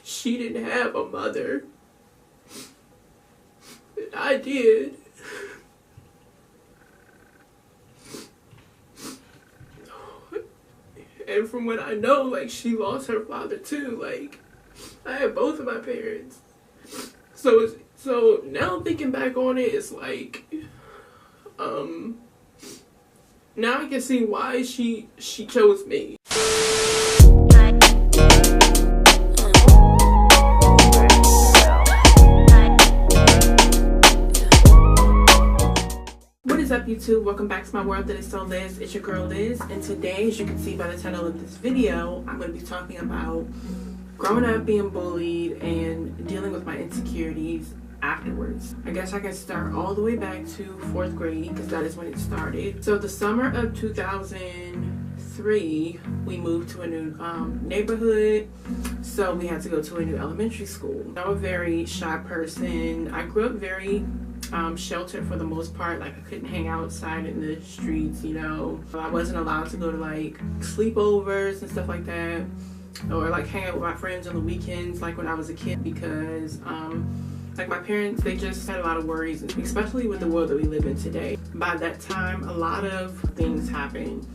she didn't have a mother. And I did. And from what I know, like, she lost her father too. Like, I had both of my parents. So now thinking back on it, it's like, now I can see why she chose me. What is up, YouTube? Welcome back to my world that is so Liz. It's your girl Liz, and today, as you can see by the title of this video, I'm going to be talking about growing up, being bullied, and dealing with my insecurities afterwards. I guess I can start all the way back to 4th grade because that is when it started. So the summer of 2003, we moved to a new neighborhood, so we had to go to a new elementary school. I'm a very shy person. I grew up very sheltered for the most part. Like, I couldn't hang outside in the streets, you know. I wasn't allowed to go to like sleepovers and stuff like that, or like hang out with my friends on the weekends like when I was a kid, because like my parents, they just had a lot of worries, especially with the world that we live in today. By that time, a lot of things happened.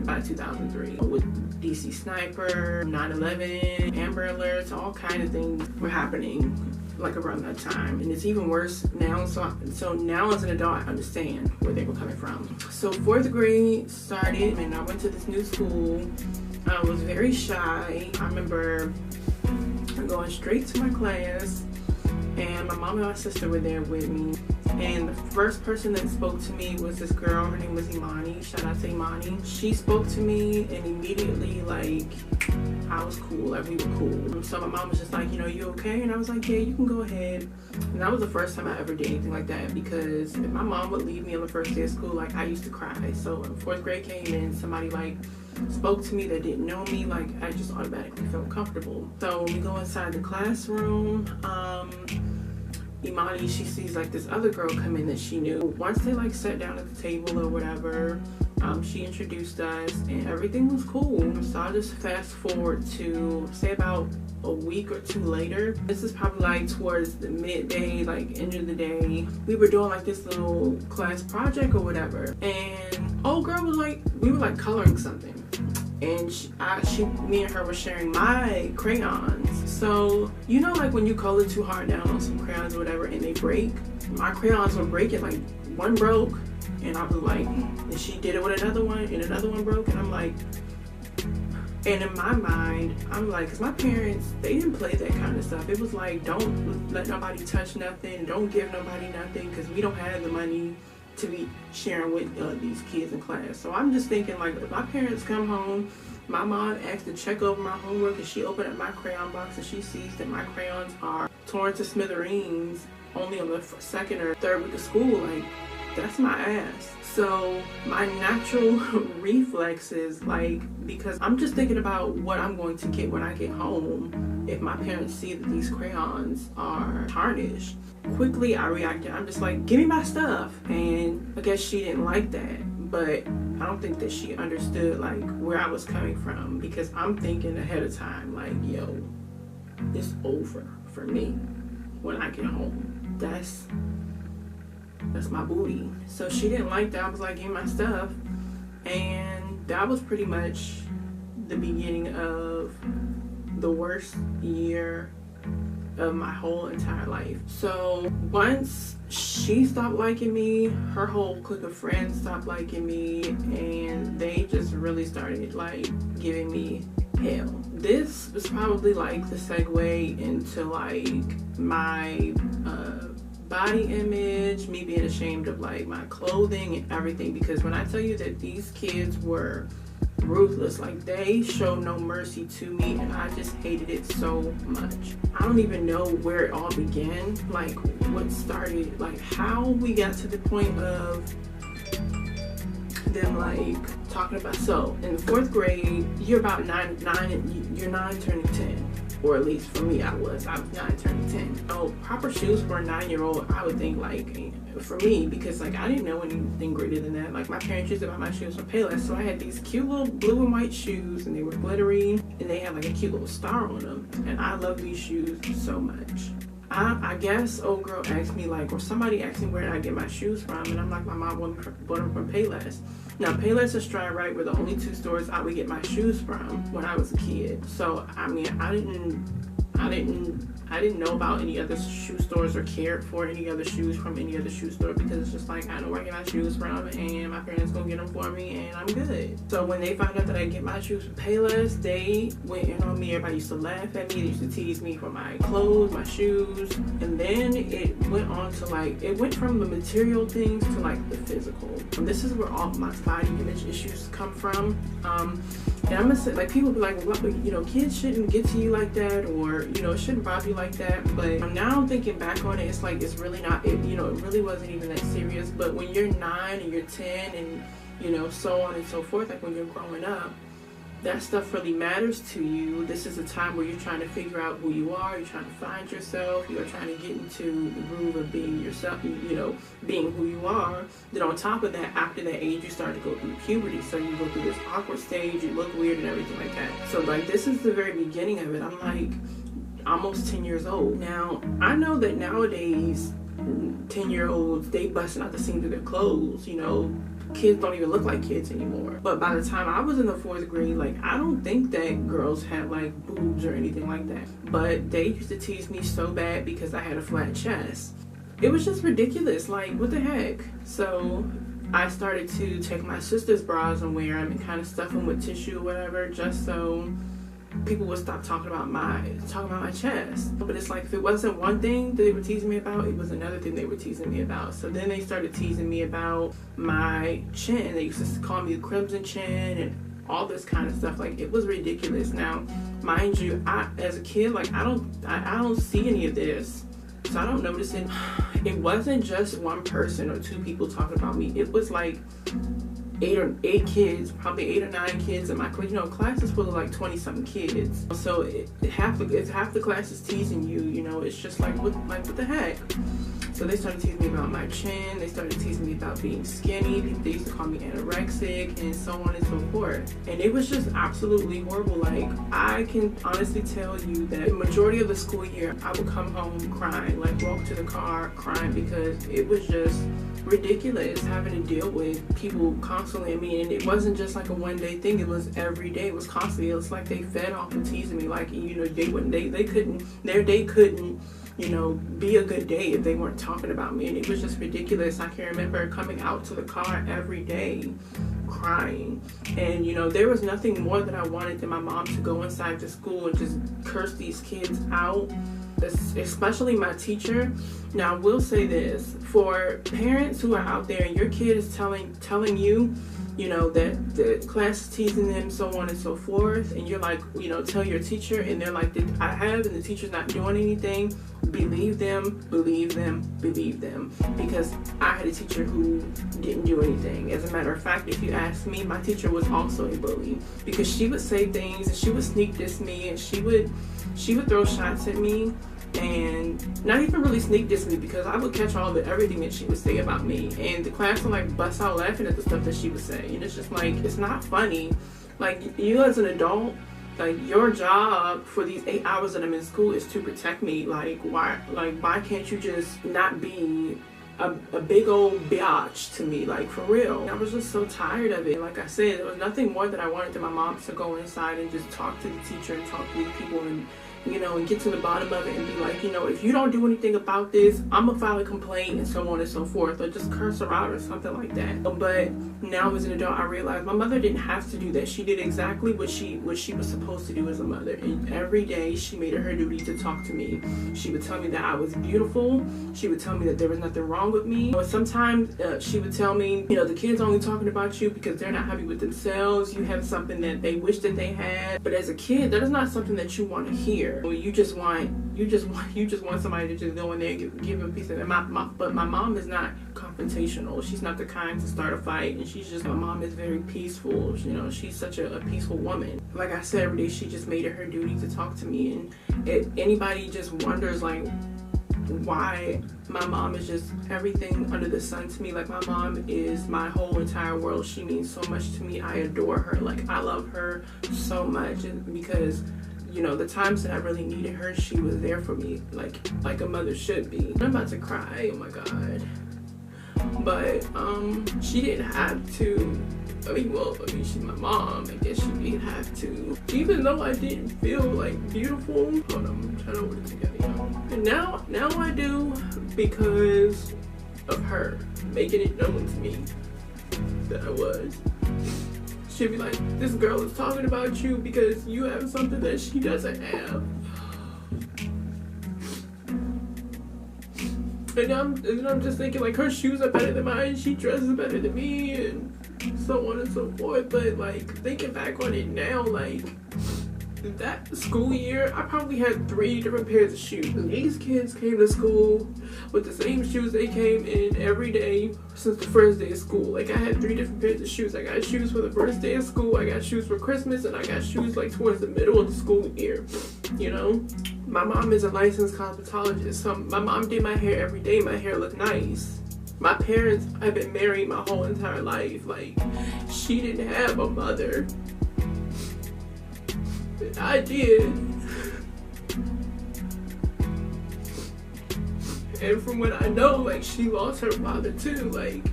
By 2003, with DC Sniper, 9/11, Amber Alerts, all kinds of things were happening like around that time, and it's even worse now. So now as an adult, I understand where they were coming from. So 4th grade started, and I went to this new school. I was very shy. I remember going straight to my class, and my mom and my sister were there with me. And the first person that spoke to me was this girl. Her name was Imani. Shout out to Imani. She spoke to me, and immediately, like, I was cool. Like, we were cool. So my mom was just like, you know, you okay? And I was like, yeah, you can go ahead. And that was the first time I ever did anything like that, because if my mom would leave me on the first day of school, like, I used to cry. So when 4th grade came in, somebody like spoke to me that didn't know me, like, I just automatically felt comfortable. So when we go inside the classroom, Imani, she sees like this other girl come in that she knew. Once they like sat down at the table or whatever, she introduced us and everything was cool. So I'll just fast forward to say about a week or two later. This is probably like towards the midday, like end of the day. We were doing like this little class project or whatever, and old girl was like, we were like coloring something, and me and her were sharing my crayons. So, you know, like when you color too hard down on some crayons or whatever and they break, my crayons were breaking. Like, one broke, and I was like, and she did it with another one, and another one broke, and I'm like, and in my mind, I'm like, because my parents, they didn't play that kind of stuff. It was like, don't let nobody touch nothing, don't give nobody nothing, because we don't have the money to be sharing with these kids in class. So I'm just thinking, like, if my parents come home, my mom asked to check over my homework, and she opened up my crayon box and she sees that my crayons are torn to smithereens only on the 2nd or 3rd week of school, like, that's my ass. So my natural reflex is like, because I'm just thinking about what I'm going to get when I get home if my parents see that these crayons are tarnished. Quickly I reacted. I'm just like, give me my stuff. And I guess she didn't like that, but I don't think that she understood like where I was coming from, because I'm thinking ahead of time, like, yo, it's over for me when I get home. That's my booty. So she didn't like that. I was like, give me my stuff. And that was pretty much the beginning of the worst year of my whole entire life. So once she stopped liking me, her whole clique of friends stopped liking me, and they just really started like giving me hell. This was probably like the segue into like my body image, me being ashamed of like my clothing and everything, because when I tell you that these kids were ruthless, like they showed no mercy to me, and I just hated it so much. I don't even know where it all began, like what started, like how we got to the point of them like talking about. So in the 4th grade, you're about 9 turning 10. or at least for me, I was 9 turning 10. Oh, proper shoes for a 9-year-old, I would think, like, for me, because like I didn't know anything greater than that. Like my parents used to buy my shoes from Payless, so I had these cute little blue and white shoes, and they were glittery, and they had like a cute little star on them, and I love these shoes so much. I guess old girl asked me, like, or somebody asked me where did I get my shoes from, and I'm like, my mom bought them from Payless. Now Payless and Stride Right were the only 2 stores I would get my shoes from when I was a kid. So I mean, I didn't know about any other shoe stores or cared for any other shoes from any other shoe store, because it's just like, I know where I get my shoes from, and my parents gonna get them for me, and I'm good. So when they found out that I get my shoes from Payless, they went in on me. Everybody used to laugh at me. They used to tease me for my clothes, my shoes, and then it went on to like, it went from the material things to like the physical. And this is where all my body image issues come from. And I'm gonna say, like, people be like, well, you know, kids shouldn't get to you like that, or, you know, it shouldn't bother you like that. But now I'm thinking back on it, it's like, it's really not, you know, it really wasn't even that serious. But when you're 9 and you're 10 and, you know, so on and so forth, like when you're growing up, that stuff really matters to you. This is a time where you're trying to figure out who you are, you're trying to find yourself, you're trying to get into the groove of being yourself, you know, being who you are. Then on top of that, after that age, you start to go through puberty. So you go through this awkward stage, you look weird and everything like that. So like, this is the very beginning of it. I'm like almost 10 years old. Now, I know that nowadays, 10-year-olds, they busting out the seams of their clothes, you know. Kids don't even look like kids anymore. But by the time I was in the 4th grade, like, I don't think that girls had like boobs or anything like that. But they used to tease me so bad because I had a flat chest. It was just ridiculous. Like, what the heck? So I started to take my sister's bras and wear them and kind of stuff them with tissue or whatever, just so people would stop talking about my chest. But it's like, if it wasn't one thing that they were teasing me about, it was another thing they were teasing me about. So then they started teasing me about my chin. They used to call me the crimson chin and all this kind of stuff. Like, it was ridiculous. Now, mind you, as a kid, like, I don't see any of this, so I don't notice it. It wasn't just one person or 2 people talking about me. It was like 8 kids, probably 8 or 9 kids in my class. You know, class is full of like 20-something kids. So if half the class is teasing you, you know, it's just like, what the heck? So they started teasing me about my chin. They started teasing me about being skinny. They used to call me anorexic and so on and so forth. And it was just absolutely horrible. Like, I can honestly tell you that the majority of the school year, I would come home crying, like walk to the car crying, because it was just ridiculous having to deal with people constantly. I mean, and it wasn't just like a one-day thing. It was every day. It was constantly. It was like they fed off and teasing me. Like, you know, their day couldn't, you know, be a good day if they weren't talking about me. And it was just ridiculous. I can remember coming out to the car every day crying, and you know, there was nothing more that I wanted than my mom to go inside the school and just curse these kids out, especially my teacher. Now, I will say this, for parents who are out there and your kid is telling you, you know, that the class is teasing them, so on and so forth, and you're like, you know, tell your teacher, and they're like, I have, and the teacher's not doing anything, believe them, believe them, believe them. Because I had a teacher who didn't do anything. As a matter of fact, if you ask me, my teacher was also a bully, because she would say things and she would sneak diss me, and she would throw shots at me, and not even really sneak diss me, because I would catch everything that she would say about me, and the class would like bust out laughing at the stuff that she would say, and it's just like, it's not funny. Like, you as an adult, like, your job for these 8 hours that I'm in school is to protect me. Like, why can't you just not be a big old biatch to me? Like, for real. I was just so tired of it. Like I said, there was nothing more that I wanted than my mom to go inside and just talk to the teacher and talk to these people, and you know, and get to the bottom of it and be like, you know, if you don't do anything about this, I'm gonna file a complaint, and so on and so forth, or just curse her out or something like that. But now as an adult, I realized my mother didn't have to do that. She did exactly what she was supposed to do as a mother, and every day she made it her duty to talk to me. She would tell me that I was beautiful. She would tell me that there was nothing wrong with me. Or sometimes she would tell me, you know, the kids only talking about you because they're not happy with themselves. You have something that they wish that they had. But as a kid, that is not something that you want to hear. You just want somebody to just go in there and give them a piece of it. But my mom is not comfortable confrontational. She's not the kind to start a fight, and my mom is very peaceful. You know, she's such a peaceful woman. Like I said, every day she just made it her duty to talk to me. And if anybody just wonders like why my mom is just everything under the sun to me, like my mom is my whole entire world. She means so much to me. I adore her. Like I love her so much, and because you know, the times that I really needed her, she was there for me, like a mother should be. I'm about to cry, oh my god. But she didn't have to. I mean, she's my mom. I guess she didn't have to. Even though I didn't feel like beautiful. Hold on, I'm trying to put it together, y'all. And now I do, because of her making it known to me that I was. She'd be like, this girl is talking about you because you have something that she doesn't have. And I'm just thinking, like, her shoes are better than mine, she dresses better than me, and so on and so forth. But like, thinking back on it now, like, that school year, I probably had 3 different pairs of shoes. And these kids came to school with the same shoes they came in every day since the first day of school. Like, I had 3 different pairs of shoes. I got shoes for the first day of school, I got shoes for Christmas, and I got shoes like towards the middle of the school year, you know? My mom is a licensed cosmetologist, so my mom did my hair every day. My hair looked nice. My parents have been married my whole entire life. Like, she didn't have a mother. I did. And from what I know, like, she lost her father too. Like,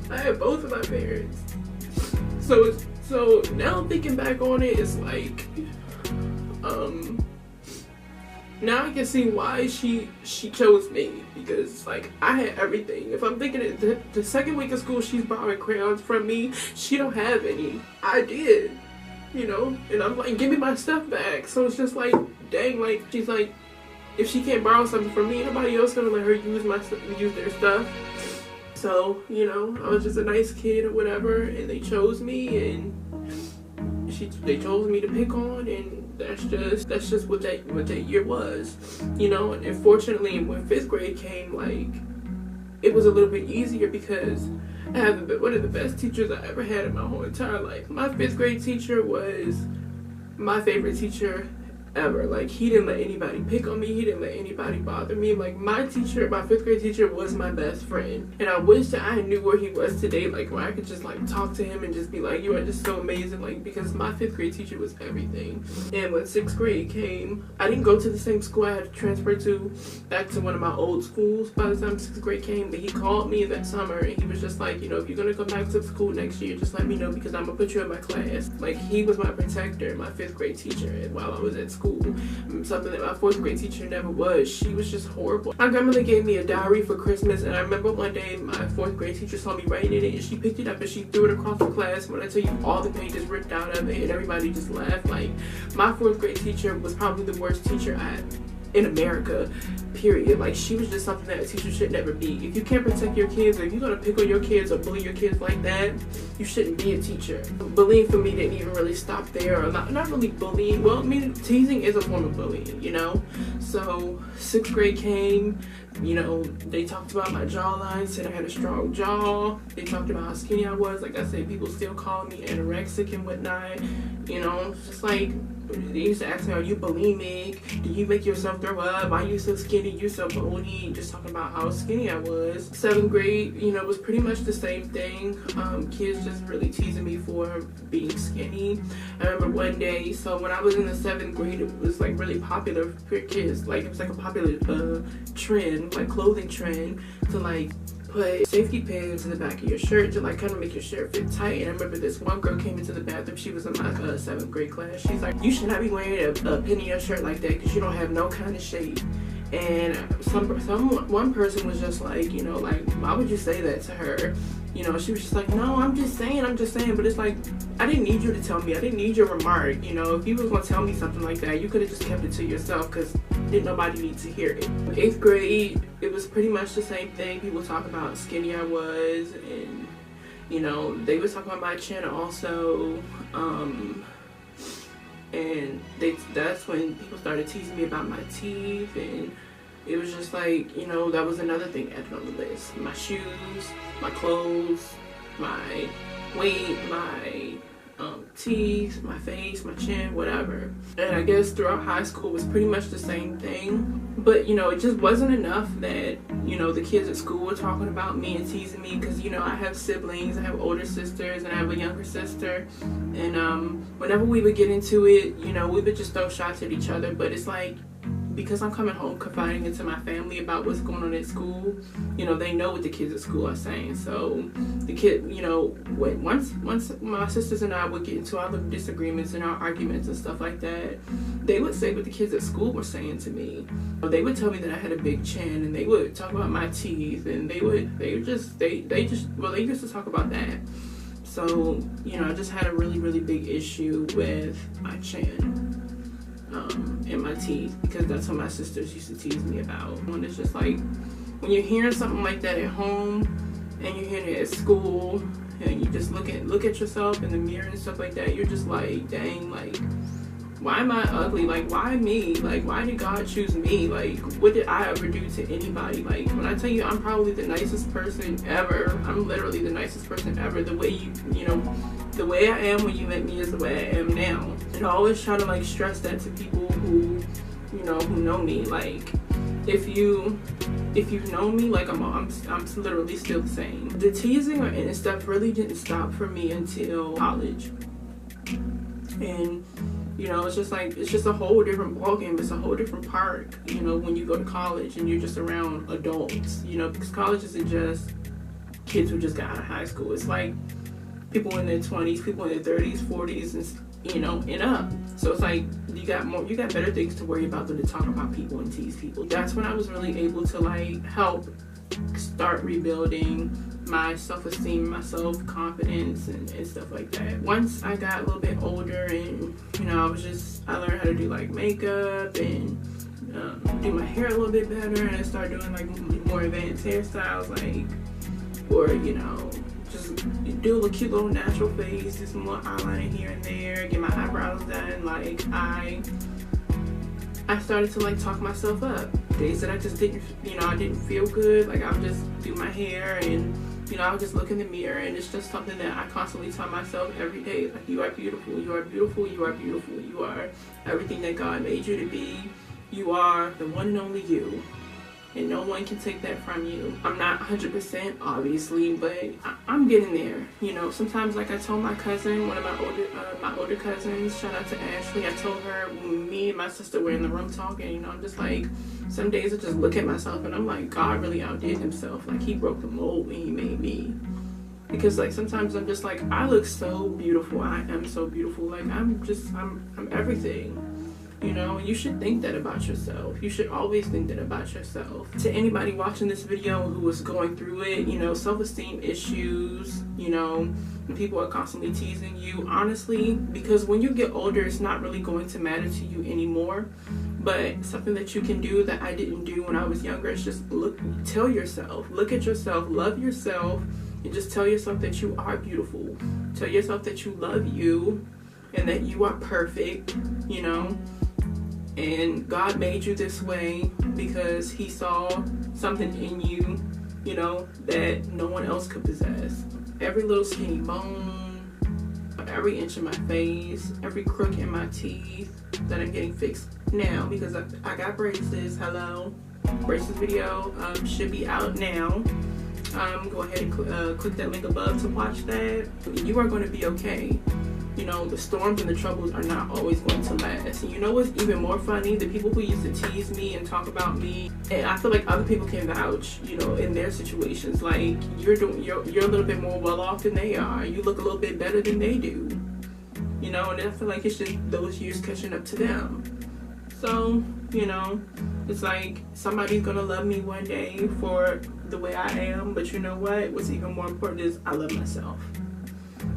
I had both of my parents. So now thinking back on it, it's like, now I can see why she chose me, because like I had everything. If I'm thinking it, the second week of school she's borrowing crayons from me, she don't have any. I did, you know, and I'm like, give me my stuff back. So it's just like, dang, like she's like, if she can't borrow something from me, nobody else gonna let her use their stuff. So, you know, I was just a nice kid or whatever, and they chose me, and they chose me to pick on, and that's just what that year was, you know. And unfortunately, when 5th grade came, like, it was a little bit easier because I have one of the best teachers I ever had in my whole entire life. My 5th grade teacher was my favorite teacher ever. Like, he didn't let anybody pick on me, he didn't let anybody bother me. Like, my 5th grade teacher was my best friend, and I wish that I knew where he was today, like where I could just like talk to him and just be like, you are just so amazing, like, because my 5th grade teacher was everything. And when 6th grade came, I didn't go to the same school. I had to transfer back to one of my old schools by the time 6th grade came. But he called me that summer and he was just like, you know, if you're gonna come back to school next year, just let me know, because I'm gonna put you in my class. Like, he was my protector, my 5th grade teacher, and while I was at school. Something that my 4th grade teacher never was. She was just horrible. My grandmother gave me a diary for Christmas, and I remember one day my 4th grade teacher saw me writing in it, and she picked it up and she threw it across the class. When I tell you, all the pages ripped out of it and everybody just laughed. Like, my 4th grade teacher was probably the worst teacher in America, period. Like, she was just something that a teacher should never be. If you can't protect your kids, or if you're gonna pick on your kids or bully your kids like that, you shouldn't be a teacher. Bullying for me didn't even really stop there, or not really bullying. Well, I mean, teasing is a form of bullying, you know? So 6th grade came, you know, they talked about my jawline, said I had a strong jaw. They talked about how skinny I was. Like I said, people still call me anorexic and whatnot, you know? Just like, they used to ask me, are you bulimic? Do you make yourself throw up? Why are you so skinny? You're so bony. Just talking about how skinny I was. 7th grade, you know, was pretty much the same thing. Kids just really teasing me for being skinny. I remember one day, so when I was in the 7th grade, it was like really popular for kids. Like, it was like a popular trend, like clothing trend, to like put safety pins in the back of your shirt to like kind of make your shirt fit tight. And I remember this one girl came into the bathroom. She was in my 7th grade class. She's like, you should not be wearing a pin in your shirt like that because you don't have no kind of shape. And one person was just like, you know, like, why would you say that to her? You know, she was just like, no, I'm just saying. But it's like, I didn't need you to tell me. I didn't need your remark. You know, if you was gonna tell me something like that, you could have just kept it to yourself, because didn't nobody need to hear it. 8th grade, it was pretty much the same thing. People talk about how skinny I was, and you know, they was talking about my chin also. And that's when people started teasing me about my teeth, and it was just like, you know, that was another thing added on the list. My shoes, my clothes, my weight, my teeth, my face, my chin, whatever. And I guess throughout high school was pretty much the same thing. But, you know, it just wasn't enough that, you know, the kids at school were talking about me and teasing me, because, you know, I have siblings. I have older sisters and I have a younger sister. And whenever we would get into it, you know, we would just throw shots at each other. But it's like, because I'm coming home confiding into my family about what's going on at school, you know, they know what the kids at school are saying. So the kid, you know, once my sisters and I would get into all the disagreements and our arguments and stuff like that, they would say what the kids at school were saying to me. They would tell me that I had a big chin, and they would talk about my teeth, and they used to talk about that. So, you know, I just had a really, really big issue with my chin. And my teeth, because that's what my sisters used to tease me about. And it's just like, when you're hearing something like that at home and you're hearing it at school, and you just look at yourself in the mirror and stuff like that, you're just like, dang, like, why am I ugly? Like, why me? Like, why did God choose me? Like, what did I ever do to anybody? Like, when I tell you I'm probably the nicest person ever, I'm literally the nicest person ever. The way you know, the way I am when you met me is the way I am now. And I always try to like stress that to people who, you know, who know me. Like, if you know me, like I'm literally still the same. The teasing and stuff really didn't stop for me until college. And you know, it's just a whole different ballgame. It's a whole different part, you know, when you go to college and you're just around adults, you know, because college isn't just kids who just got out of high school. It's like people in their 20s, people in their 30s, 40s, and, you know, and up. So it's like you got better things to worry about than to talk about people and tease people. That's when I was really able to like help start rebuilding my self-esteem, my self-confidence, and stuff like that. Once I got a little bit older, and you know, I learned how to do like makeup and do my hair a little bit better, and I started doing like more advanced hairstyles, like, or you know, just do a cute little natural face, do some more eyeliner here and there, get my eyebrows done. Like, I started to like talk myself up. Days that I just didn't, you know, I didn't feel good, like I would just do my hair, and you know, I would just look in the mirror, and it's just something that I constantly tell myself every day. Like, you are beautiful, you are beautiful, you are beautiful, you are everything that God made you to be. You are the one and only you, and no one can take that from you. I'm not 100% obviously, but I'm getting there. You know, sometimes, like I told my cousin, one of my older cousins, shout out to Ashley, I told her when me and my sister were in the room talking, you know, I'm just like, some days I just look at myself and I'm like, God really outdid himself. Like, he broke the mold when he made me. Because like sometimes I'm just like, I look so beautiful, I am so beautiful, like I'm everything. You know, you should think that about yourself. You should always think that about yourself. To anybody watching this video who was going through it, you know, self-esteem issues, you know, when people are constantly teasing you, honestly, because when you get older, it's not really going to matter to you anymore. But something that you can do that I didn't do when I was younger is just look at yourself, love yourself, and just tell yourself that you are beautiful. Tell yourself that you love you and that you are perfect, you know. And God made you this way because he saw something in you, you know, that no one else could possess. Every little skinny bone, every inch of my face, every crook in my teeth that I'm getting fixed now because I got braces. Hello. Braces video should be out now. Go ahead and click that link above to watch that. You are going to be okay. You know, the storms and the troubles are not always going to last. And you know what's even more funny? The people who used to tease me and talk about me, and I feel like other people can vouch, you know, in their situations. Like, you're a little bit more well off than they are. You look a little bit better than they do. You know, and I feel like it's just those years catching up to them. So, you know, it's like somebody's gonna love me one day for the way I am, but you know what? What's even more important is I love myself.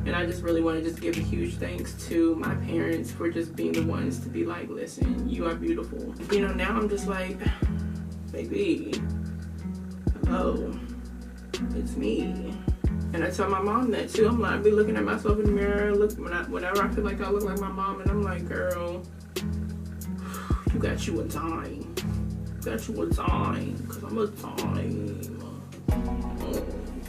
And I just really want to just give a huge thanks to my parents for just being the ones to be like, listen, you are beautiful. You know, now I'm just like, baby, hello, it's me. And I tell my mom that too. I'm like, I be looking at myself in the mirror, whenever I feel like I look like my mom, and I'm like, girl, you got you a dime. Get you a dime, because I'm a dime.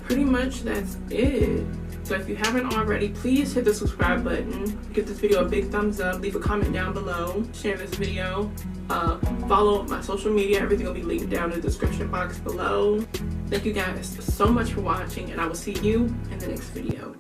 Pretty much that's it. So if you haven't already, please hit the subscribe button, give this video a big thumbs up, leave a comment down below, share this video, follow my social media. Everything will be linked down in the description box below. Thank you guys so much for watching, and I will see you in the next video.